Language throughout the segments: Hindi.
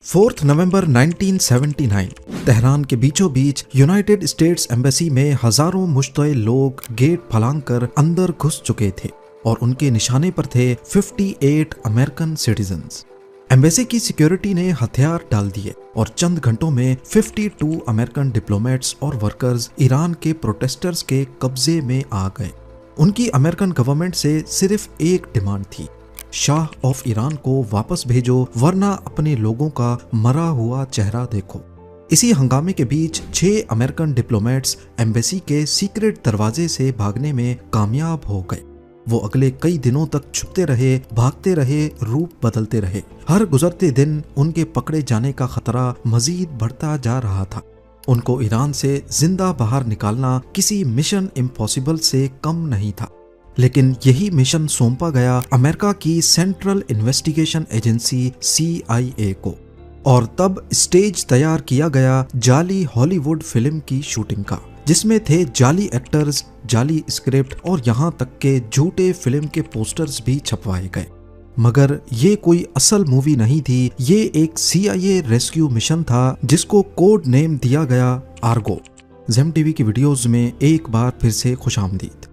4 नवंबर 1979 तेहरान के बीचों बीच यूनाइटेड स्टेट्स एम्बेसी में हजारों मुश्तइल लोग गेट फलांग अंदर घुस चुके थे और उनके निशाने पर थे 58 अमेरिकन सिटीजन्स। एम्बेसी की सिक्योरिटी ने हथियार डाल दिए और चंद घंटों में 52 अमेरिकन डिप्लोमेट्स और वर्कर्स ईरान के प्रोटेस्टर्स के कब्जे में आ गए। उनकी अमेरिकन गवर्नमेंट से सिर्फ एक डिमांड थी, शाह ऑफ ईरान को वापस भेजो वरना अपने लोगों का मरा हुआ चेहरा देखो। इसी हंगामे के बीच 6 अमेरिकन डिप्लोमेट्स एम्बेसी के सीक्रेट दरवाजे से भागने में कामयाब हो गए। वो अगले कई दिनों तक छुपते रहे, भागते रहे, रूप बदलते रहे। हर गुजरते दिन उनके पकड़े जाने का खतरा मजीद बढ़ता जा रहा था। उनको ईरान से जिंदा बाहर निकालना किसी मिशन इम्पॉसिबल से कम नहीं था, लेकिन यही मिशन सौंपा गया अमेरिका की सेंट्रल इन्वेस्टिगेशन एजेंसी CIA को। और तब स्टेज तैयार किया गया जाली हॉलीवुड फिल्म की शूटिंग का, जिसमें थे जाली एक्टर्स, जाली स्क्रिप्ट और यहाँ तक के झूठे फिल्म के पोस्टर्स भी छपवाए गए। मगर ये कोई असल मूवी नहीं थी, ये एक CIA रेस्क्यू मिशन था जिसको कोड नेम दिया गया आर्गो। जेम टीवी की वीडियोस में एक बार फिर से खुशामदीद।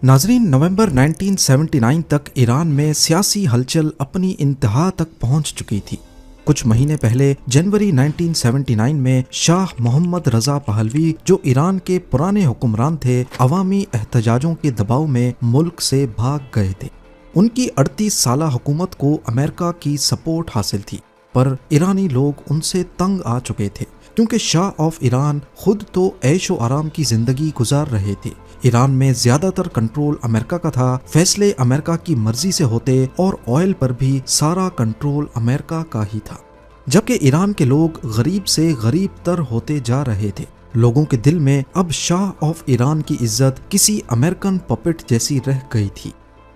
नाजरीन, नवंबर 1979 तक ईरान में सियासी हलचल अपनी इंतहा तक पहुंच चुकी थी। कुछ महीने पहले जनवरी 1979 में शाह मोहम्मद रजा पहलवी, जो ईरान के पुराने हुक्मरान थे, अवामी एहतजाजों के दबाव में मुल्क से भाग गए थे। उनकी 38 साला हुकूमत को अमेरिका की सपोर्ट हासिल थी, पर ईरानी लोग उनसे तंग आ चुके थे क्योंकि शाह ऑफ ईरान खुद तो ऐशो आराम की जिंदगी गुजार रहे थे। ईरान में ज्यादातर कंट्रोल अमेरिका का था, फैसले अमेरिका की मर्जी से होते और ऑयल पर भी सारा कंट्रोल अमेरिका का ही था। जबकि ईरान के लोग गरीब से गरीब तर होते जा रहे थे। लोगों के दिल में अब शाह ऑफ ईरान की इज्जत किसी अमेरिकन पपेट जैसी रह गई थी।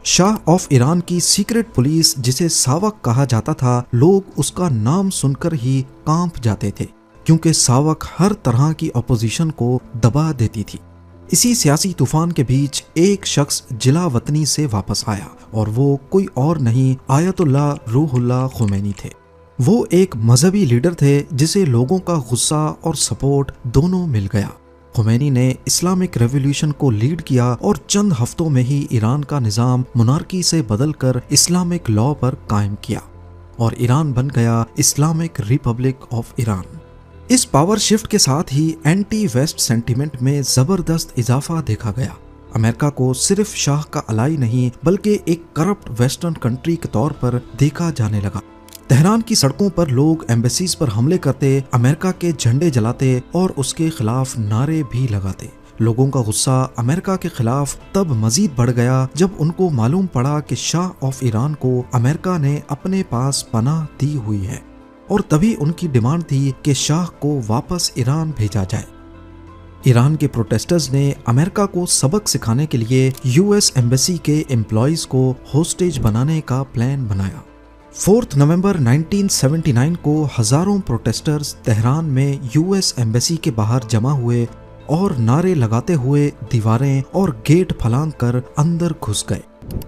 शाह ऑफ ईरान की सीक्रेट पुलिस, जिसे सावक कहा जाता था, लोग उसका नाम सुनकर ही कांप जाते थे क्योंकि सावक हर तरह की अपोजिशन को दबा देती थी। इसी सियासी तूफान के बीच एक शख्स जिला वतनी से वापस आया और वो कोई और नहीं, आयतुल्लाह रूहुल्लाह खुमैनी थे। वो एक मजहबी लीडर थे जिसे लोगों का गुस्सा और सपोर्ट दोनों मिल गया। खुमैनी ने इस्लामिक रेवोल्यूशन को लीड किया और चंद हफ्तों में ही ईरान का निज़ाम मोनार्की से बदलकर इस्लामिक लॉ पर कायम किया और ईरान बन गया इस्लामिक रिपब्लिक ऑफ ईरान। इस पावर शिफ्ट के साथ ही एंटी वेस्ट सेंटीमेंट में जबरदस्त इजाफा देखा गया। अमेरिका को सिर्फ शाह का अलाई नहीं बल्कि एक करप्ट वेस्टर्न कंट्री के तौर पर देखा जाने लगा। तेहरान की सड़कों पर लोग एम्बेसीज पर हमले करते, अमेरिका के झंडे जलाते और उसके खिलाफ नारे भी लगाते। लोगों का गुस्सा अमेरिका के खिलाफ तब मजीद बढ़ गया जब उनको मालूम पड़ा कि शाह ऑफ ईरान को अमेरिका ने अपने पास पनाह दी हुई है और तभी उनकी डिमांड थी कि शाह को वापस ईरान भेजा जाए। ईरान के प्रोटेस्टर्स ने अमेरिका को सबक सिखाने के लिए US एम्बेसी के एम्प्लॉइज को होस्टेज बनाने का प्लान बनाया। 4 नवंबर 1979 को हजारों प्रोटेस्टर्स तेहरान में US एम्बेसी के बाहर जमा हुए और नारे लगाते हुए दीवारें और गेट फलांग कर अंदर घुस गए।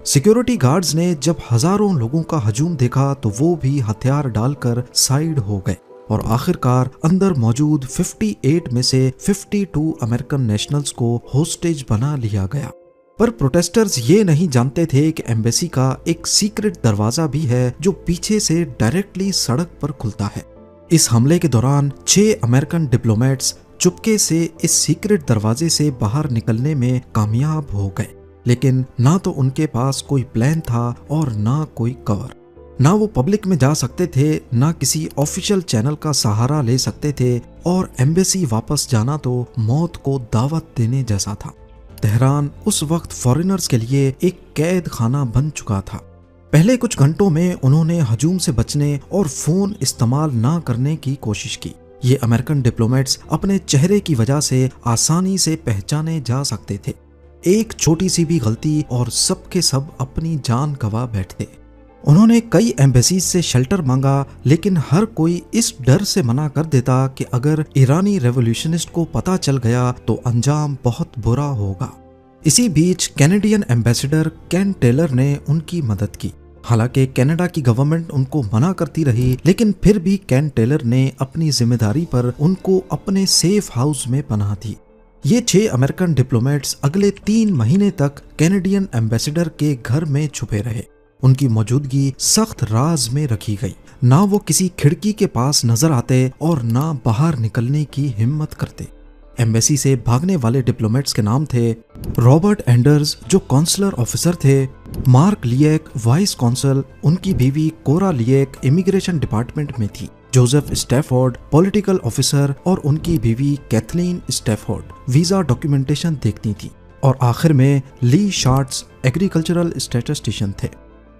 सिक्योरिटी गार्ड्स ने जब हजारों लोगों का हजूम देखा तो वो भी हथियार डालकर साइड हो गए और आखिरकार अंदर मौजूद 58 में से 52 अमेरिकन नेशनल्स को होस्टेज बना लिया गया। पर प्रोटेस्टर्स ये नहीं जानते थे कि एम्बेसी का एक सीक्रेट दरवाजा भी है जो पीछे से डायरेक्टली सड़क पर खुलता है। इस हमले के दौरान 6 अमेरिकन डिप्लोमेट्स चुपके से इस सीक्रेट दरवाजे से बाहर निकलने में कामयाब हो गए, लेकिन ना तो उनके पास कोई प्लान था और ना कोई कवर। ना वो पब्लिक में जा सकते थे, ना किसी ऑफिशियल चैनल का सहारा ले सकते थे और एम्बेसी वापस जाना तो मौत को दावत देने जैसा था। तेहरान उस वक्त फॉरेनर्स के लिए एक कैद खाना बन चुका था। पहले कुछ घंटों में उन्होंने हजूम से बचने और फोन इस्तेमाल ना करने की कोशिश की। ये अमेरिकन डिप्लोमेट्स अपने चेहरे की वजह से आसानी से पहचाने जा सकते थे। एक छोटी सी भी गलती और सब के सब अपनी जान गंवा बैठते। उन्होंने कई एम्बेसीज से शेल्टर मांगा, लेकिन हर कोई इस डर से मना कर देता कि अगर ईरानी रेवोल्यूशनिस्ट को पता चल गया तो अंजाम बहुत बुरा होगा। इसी बीच कैनेडियन एम्बेसडर केन टेलर ने उनकी मदद की। हालांकि कनाडा की गवर्नमेंट उनको मना करती रही, लेकिन फिर भी केन टेलर ने अपनी जिम्मेदारी पर उनको अपने सेफ हाउस में पनाह दी। ये 6 अमेरिकन डिप्लोमेट्स अगले 3 महीने तक कैनेडियन एम्बेसडर के घर में छुपे रहे। उनकी मौजूदगी सख्त राज में रखी गई। ना वो किसी खिड़की के पास नजर आते और ना बाहर निकलने की हिम्मत करते। एम्बेसी से भागने वाले डिप्लोमेट्स के नाम थे रॉबर्ट एंडर्स, जो कॉन्सुलर ऑफिसर थे, मार्क लिएक, वाइस कॉन्सल, उनकी बीवी कोरा लिएक इमिग्रेशन डिपार्टमेंट में थी, जोसेफ स्टैफोर्ड पॉलिटिकल ऑफिसर और उनकी बीवी कैथलीन स्टैफोर्ड वीजा डॉक्यूमेंटेशन देखती थी, और आखिर में ली शार्ट्स एग्रीकल्चरल स्टैटिस्टिशियन थे।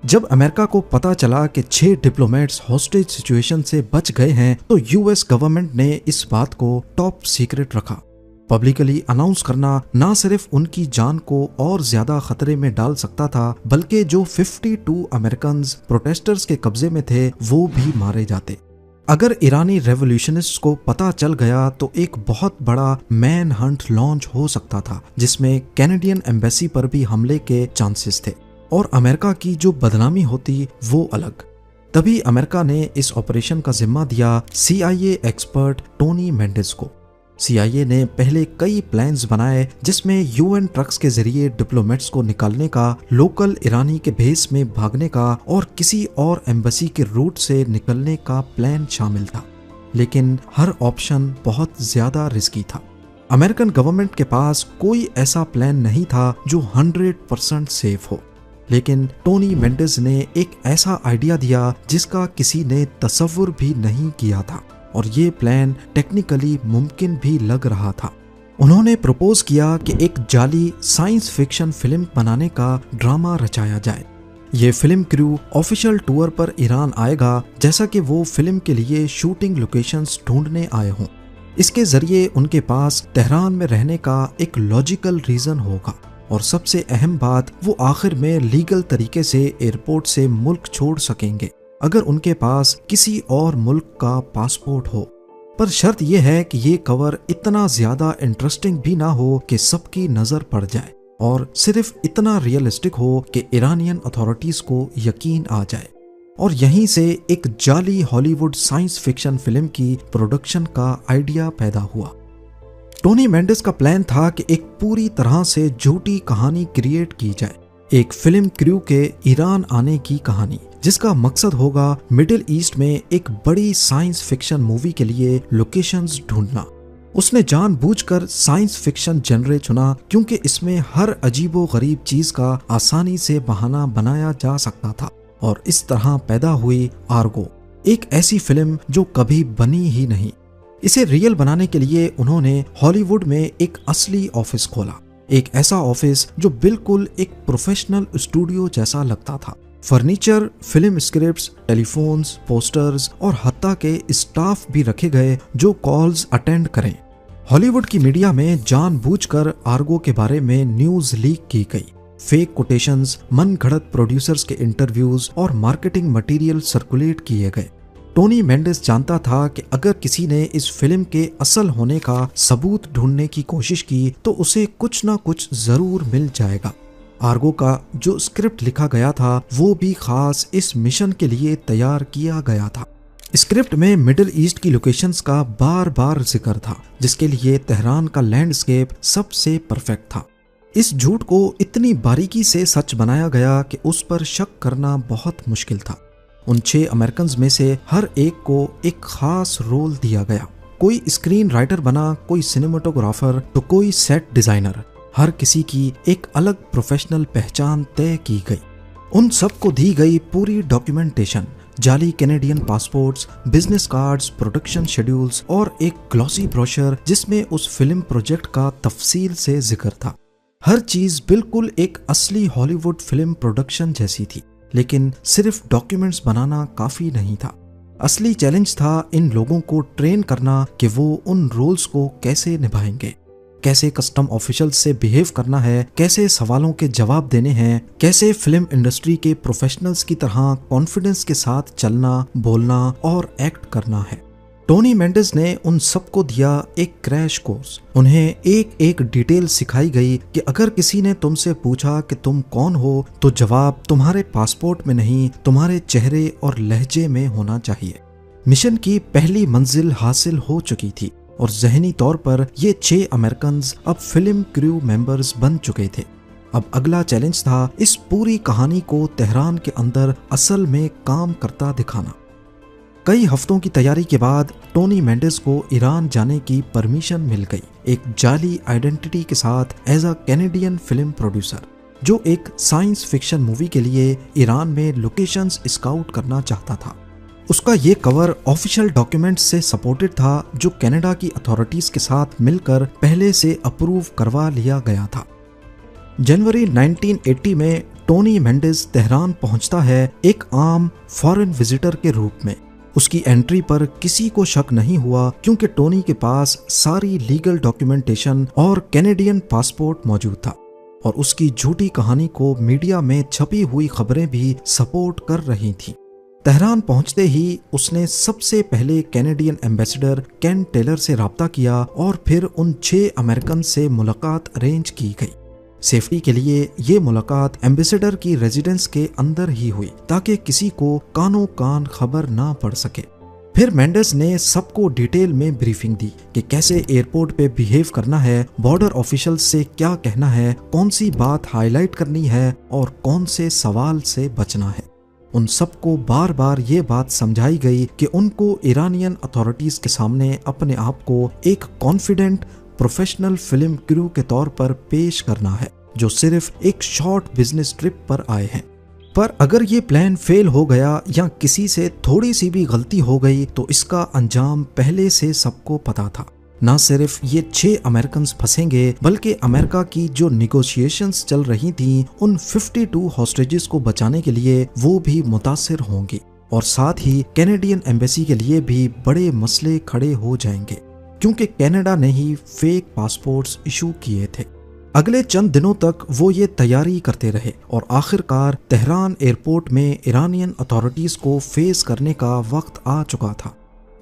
जब अमेरिका को पता चला कि 6 डिप्लोमेट्स हॉस्टेज सिचुएशन से बच गए हैं, तो यूएस गवर्नमेंट ने इस बात को टॉप सीक्रेट रखा। पब्लिकली अनाउंस करना ना सिर्फ उनकी जान को और ज्यादा खतरे में डाल सकता था, बल्कि जो 52 अमेरिकन प्रोटेस्टर्स के कब्जे में थे वो भी मारे जाते। अगर ईरानी रेवोल्यूशनिस्ट्स को पता चल गया तो एक बहुत बड़ा मैन हंट लॉन्च हो सकता था, जिसमें कैनेडियन एम्बेसी पर भी हमले के चांसेस थे, और अमेरिका की जो बदनामी होती वो अलग। तभी अमेरिका ने इस ऑपरेशन का जिम्मा दिया CIA एक्सपर्ट टोनी मेंडिस को। CIA ने पहले कई प्लान्स बनाए, जिसमें UN ट्रक्स के जरिए डिप्लोमेट्स को निकालने का, लोकल ईरानी के बेस में भागने का और किसी और एम्बेसी के रूट से निकलने का प्लान शामिल था। लेकिन हर ऑप्शन बहुत ज्यादा रिस्की था। अमेरिकन गवर्नमेंट के पास कोई ऐसा प्लान नहीं था जो 100% सेफ हो। लेकिन टोनी मेंडिस ने एक ऐसा आइडिया दिया जिसका किसी ने तसव्वुर भी नहीं किया था, और ये प्लान टेक्निकली मुमकिन भी लग रहा था। उन्होंने प्रपोज किया कि एक जाली साइंस फिक्शन फिल्म बनाने का ड्रामा रचाया जाए। ये फिल्म क्रू ऑफिशियल टूर पर ईरान आएगा, जैसा कि वो फिल्म के लिए शूटिंग लोकेशंस ढूंढने आए हों। इसके जरिए उनके पास तेहरान में रहने का एक लॉजिकल रीजन होगा, और सबसे अहम बात, वो आखिर में लीगल तरीके से एयरपोर्ट से मुल्क छोड़ सकेंगे अगर उनके पास किसी और मुल्क का पासपोर्ट हो। पर शर्त यह है कि ये कवर इतना ज्यादा इंटरेस्टिंग भी ना हो कि सबकी नजर पड़ जाए, और सिर्फ इतना रियलिस्टिक हो कि ईरानियन अथॉरिटीज को यकीन आ जाए। और यहीं से एक जाली हॉलीवुड साइंस फिक्शन फिल्म की प्रोडक्शन का आइडिया पैदा हुआ। टोनी मेंडिस का प्लान था कि एक पूरी तरह से झूठी कहानी क्रिएट की जाए, एक फिल्म क्रू के ईरान आने की कहानी, जिसका मकसद होगा मिडिल ईस्ट में एक बड़ी साइंस फिक्शन मूवी के लिए लोकेशंस ढूंढना। उसने जानबूझकर साइंस फिक्शन जनरे चुना क्योंकि इसमें हर अजीबो गरीब चीज का आसानी से बहाना बनाया जा सकता था, और इस तरह पैदा हुई आर्गो, एक ऐसी फिल्म जो कभी बनी ही नहीं। इसे रियल बनाने के लिए उन्होंने हॉलीवुड में एक असली ऑफिस खोला, एक ऐसा ऑफिस जो बिल्कुल एक प्रोफेशनल स्टूडियो जैसा लगता था। Furniture, film scripts, telephones, posters और हत्ता के स्टाफ भी रखे गए जो कॉल्स अटेंड करें। हॉलीवुड की मीडिया में जानबूझकर आर्गो के बारे में न्यूज लीक की गई। फेक कोटेशंस, मनगढ़ंत प्रोड्यूसर्स के इंटरव्यूज और मार्केटिंग मटेरियल सर्कुलेट किए गए। टोनी मेंडिस जानता था कि अगर किसी ने इस फिल्म के असल होने का सबूत ढूंढने की कोशिश की तो उसे कुछ ना कुछ जरूर मिल जाएगा। आर्गो का जो स्क्रिप्ट लिखा गया था वो भी खास इस मिशन के लिए तैयार किया गया था। स्क्रिप्ट में मिडिल ईस्ट की लोकेशंस का बार बार जिक्र था, जिसके लिए तेहरान का लैंडस्केप सबसे परफेक्ट था। इस झूठ को इतनी बारीकी से सच बनाया गया कि उस पर शक करना बहुत मुश्किल था। उन 6 अमेरिकन में से हर एक को एक खास रोल दिया गया। कोई स्क्रीन राइटर बना, कोई सिनेमाटोग्राफर, तो कोई सेट डिजाइनर। हर किसी की एक अलग प्रोफेशनल पहचान तय की गई। उन सबको दी गई पूरी डॉक्यूमेंटेशन, जाली Canadian passports, business cards, production schedules और एक ग्लॉसी ब्रोशर जिसमें उस फिल्म प्रोजेक्ट का तफसील से जिक्र था। हर चीज बिल्कुल एक असली हॉलीवुड फिल्म प्रोडक्शन जैसी थी। लेकिन सिर्फ डॉक्यूमेंट्स बनाना काफी नहीं था। असली चैलेंज था इन लोगों को ट्रेन करना कि वो उन रोल्स को कैसे निभाएंगे, कैसे कस्टम ऑफिशियल से बिहेव करना है, कैसे सवालों के जवाब देने हैं, कैसे फिल्म इंडस्ट्री के प्रोफेशनल्स की तरह कॉन्फिडेंस के साथ चलना, बोलना और एक्ट करना है। टोनी मेंडिस ने उन सबको दिया एक क्रैश कोर्स। उन्हें एक एक डिटेल सिखाई गई कि अगर किसी ने तुमसे पूछा कि तुम कौन हो तो जवाब तुम्हारे पासपोर्ट में नहीं, तुम्हारे चेहरे और लहजे में होना चाहिए। मिशन की पहली मंजिल हासिल हो चुकी थी और ज़हनी तौर पर ये 6 अमेरिकन अब फिल्म क्रू मेंबर्स बन चुके थे। अब अगला चैलेंज था इस पूरी कहानी को तेहरान के अंदर असल में काम करता दिखाना। कई हफ्तों की तैयारी के बाद टोनी मेंडिस को ईरान जाने की परमिशन मिल गई, एक जाली आइडेंटिटी के साथ as a Canadian film producer, जो एक साइंस फिक्शन मूवी के लिए ईरान में लोकेशंस स्काउट करना चाहता था। उसका ये कवर ऑफिशियल डॉक्यूमेंट्स से सपोर्टेड था जो कनाडा की अथॉरिटीज के साथ मिलकर पहले से अप्रूव करवा लिया गया था। जनवरी 1980 में टोनी मेंडिस तेहरान पहुंचता है एक आम फॉरेन विजिटर के रूप में। उसकी एंट्री पर किसी को शक नहीं हुआ क्योंकि टोनी के पास सारी लीगल डॉक्यूमेंटेशन और कैनेडियन पासपोर्ट मौजूद था और उसकी झूठी कहानी को मीडिया में छपी हुई खबरें भी सपोर्ट कर रही थीं। तेहरान पहुंचते ही उसने सबसे पहले कैनेडियन एम्बेसडर केन टेलर से राब्ता किया और फिर उन 6 अमेरिकन से मुलाकात अरेंज की गई। सेफ्टी के लिए ये मुलाकात एम्बेसडर की रेजिडेंस के अंदर ही हुई ताकि किसी को कानो कान खबर ना पड़ सके। फिर मेंडिस ने सबको डिटेल में ब्रीफिंग दी कि कैसे एयरपोर्ट पे बिहेव करना है, बॉर्डर ऑफिशियल से क्या कहना है, कौन सी बात हाईलाइट करनी है और कौन से सवाल से बचना है। उन सबको बार बार ये बात समझाई गई कि उनको ईरानियन अथॉरिटीज के सामने अपने आप को एक कॉन्फिडेंट प्रोफेशनल फिल्म क्रू के तौर पर पेश करना है जो सिर्फ एक शॉर्ट बिजनेस ट्रिप पर आए हैं। पर अगर ये प्लान फेल हो गया या किसी से थोड़ी सी भी गलती हो गई तो इसका अंजाम पहले से सबको पता था। न सिर्फ ये 6 अमेरिकन फंसेंगे बल्कि अमेरिका की जो निगोशिएशंस चल रही थी उन 52 हॉस्टेजेस को बचाने के लिए वो भी मुतासिर होंगी और साथ ही कैनेडियन एम्बेसी के लिए भी बड़े मसले खड़े हो जाएंगे क्योंकि कनाडा ने ही फेक पासपोर्ट्स इशू किए थे। अगले चंद दिनों तक वो ये तैयारी करते रहे और आखिरकार तेहरान एयरपोर्ट में ईरानियन अथॉरिटीज को फेस करने का वक्त आ चुका था।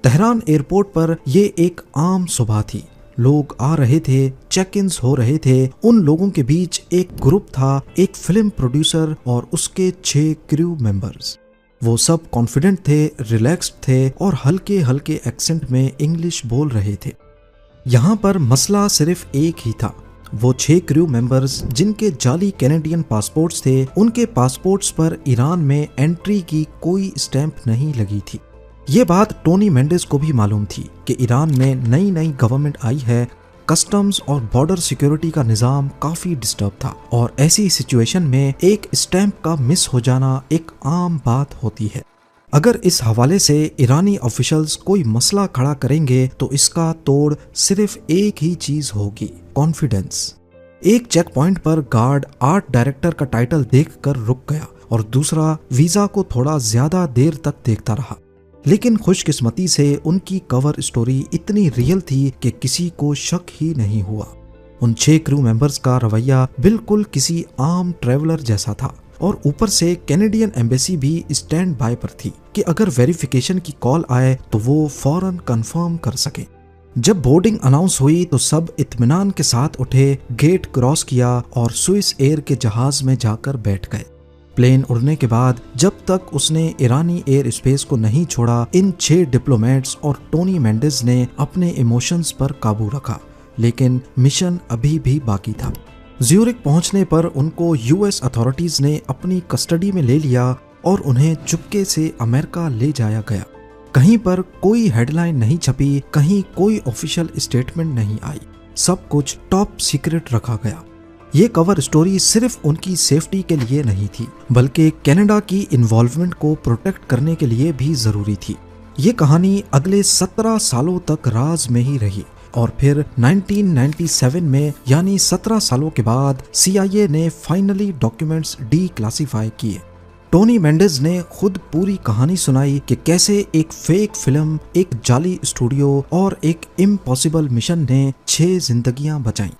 तेहरान एयरपोर्ट पर ये एक आम सुबह थी। लोग आ रहे थे, चेक इन्स हो रहे थे। उन लोगों के बीच एक ग्रुप था, एक फिल्म प्रोड्यूसर और उसके 6 क्रू मेंबर्स। वो सब कॉन्फिडेंट थे, रिलैक्स्ड थे और हल्के हल्के एक्सेंट में इंग्लिश बोल रहे थे। यहाँ पर मसला सिर्फ एक ही था। वो 6 क्रू मेंबर्स जिनके जाली कैनेडियन पासपोर्ट्स थे, उनके पासपोर्ट्स पर ईरान में एंट्री की कोई स्टैंप नहीं लगी थी। ये बात टोनी मेंडिस को भी मालूम थी कि ईरान में नई नई गवर्नमेंट आई है, कस्टम्स और बॉर्डर सिक्योरिटी का निज़ाम काफ़ी डिस्टर्ब था और ऐसी सिचुएशन में एक स्टैंप का मिस हो जाना एक आम बात होती है। अगर इस हवाले से ईरानी ऑफिशियल्स कोई मसला खड़ा करेंगे तो इसका तोड़ सिर्फ एक ही चीज़ होगी, कॉन्फिडेंस। एक चेक पॉइंट पर गार्ड आर्ट डायरेक्टर का टाइटल देखकर रुक गया और दूसरा वीज़ा को थोड़ा ज़्यादा देर तक देखता रहा। लेकिन खुशकिस्मती से उनकी कवर स्टोरी इतनी रियल थी कि किसी को शक ही नहीं हुआ। उन 6 क्रू मेंबर्स का रवैया बिल्कुल किसी आम ट्रैवलर जैसा था और ऊपर से कैनेडियन एम्बेसी भी स्टैंड बाय पर थी कि अगर वेरिफिकेशन की कॉल आए तो वो फौरन कंफर्म कर सके। जब बोर्डिंग अनाउंस हुई तो सब इत्मीनान के साथ उठे, गेट क्रॉस किया और स्विस एयर के जहाज में जाकर बैठ गए। प्लेन उड़ने के बाद जब तक उसने ईरानी एयर स्पेस को नहीं छोड़ा, इन 6 डिप्लोमेट्स और टोनी मेंडिस ने अपने इमोशंस पर काबू रखा, लेकिन मिशन अभी भी बाकी था। ज्यूरिक पहुंचने पर उनको यूएस अथॉरिटीज ने अपनी कस्टडी में ले लिया और उन्हें चुपके से अमेरिका ले जाया गया। कहीं पर कोई हेडलाइन नहीं छपी, कहीं कोई ऑफिशियल स्टेटमेंट नहीं आई, सब कुछ टॉप सीक्रेट रखा गया। ये कवर स्टोरी सिर्फ उनकी सेफ्टी के लिए नहीं थी बल्कि कनाडा की इन्वॉल्वमेंट को प्रोटेक्ट करने के लिए भी जरूरी थी। ये कहानी अगले 17 सालों तक राज में ही रही और फिर 1997 में यानी 17 सालों के बाद CIA ने फाइनली डॉक्यूमेंट्स डीक्लासिफाई किए। टोनी मेंडिस ने खुद पूरी कहानी सुनाई कि कैसे एक फेक फिल्म, एक जाली स्टूडियो और एक इम्पॉसिबल मिशन ने 6 जिंदगियां बचाई।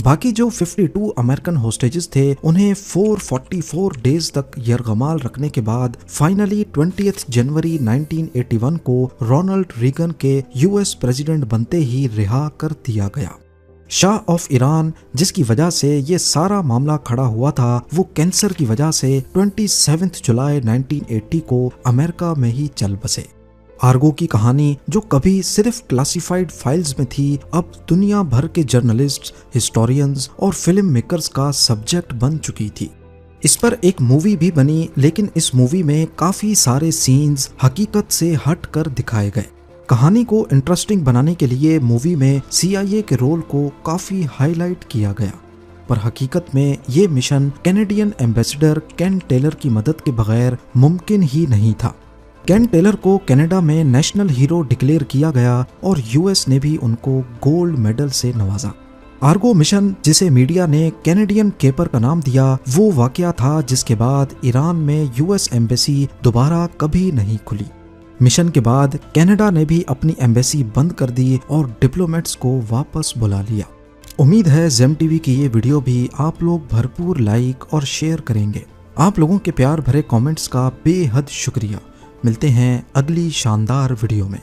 बाकी जो 52 अमेरिकन होस्टेजेस थे उन्हें 444 डेज तक यरगमाल रखने के बाद फाइनली 20 जनवरी 1981 को रोनाल्ड रीगन के यूएस प्रेसिडेंट बनते ही रिहा कर दिया गया। शाह ऑफ ईरान जिसकी वजह से ये सारा मामला खड़ा हुआ था, वो कैंसर की वजह से 27 जुलाई 1980 को अमेरिका में ही चल बसे। आर्गो की कहानी जो कभी सिर्फ क्लासिफाइड फाइल्स में थी, अब दुनिया भर के जर्नलिस्ट्स, हिस्टोरियंस और फिल्म मेकर्स का सब्जेक्ट बन चुकी थी। इस पर एक मूवी भी बनी, लेकिन इस मूवी में काफी सारे सीन्स हकीकत से हट कर दिखाए गए। कहानी को इंटरेस्टिंग बनाने के लिए मूवी में CIA के रोल को काफी हाईलाइट किया गया, पर हकीकत में ये मिशन कैनेडियन एम्बेसडर केन टेलर की मदद के बगैर मुमकिन ही नहीं था। केन टेलर को कनाडा में नेशनल हीरो डिक्लेयर किया गया और यूएस ने भी उनको गोल्ड मेडल से नवाजा। आर्गो मिशन, जिसे मीडिया ने कैनेडियन केपर का नाम दिया, वो वाकया था जिसके बाद ईरान में यूएस एम्बेसी दोबारा कभी नहीं खुली। मिशन के बाद कनाडा ने भी अपनी एम्बेसी बंद कर दी और डिप्लोमेट्स को वापस बुला लिया। उम्मीद है जेम टीवी की ये वीडियो भी आप लोग भरपूर लाइक और शेयर करेंगे। आप लोगों के प्यार भरे कमेंट्स का बेहद शुक्रिया। मिलते हैं अगली शानदार वीडियो में।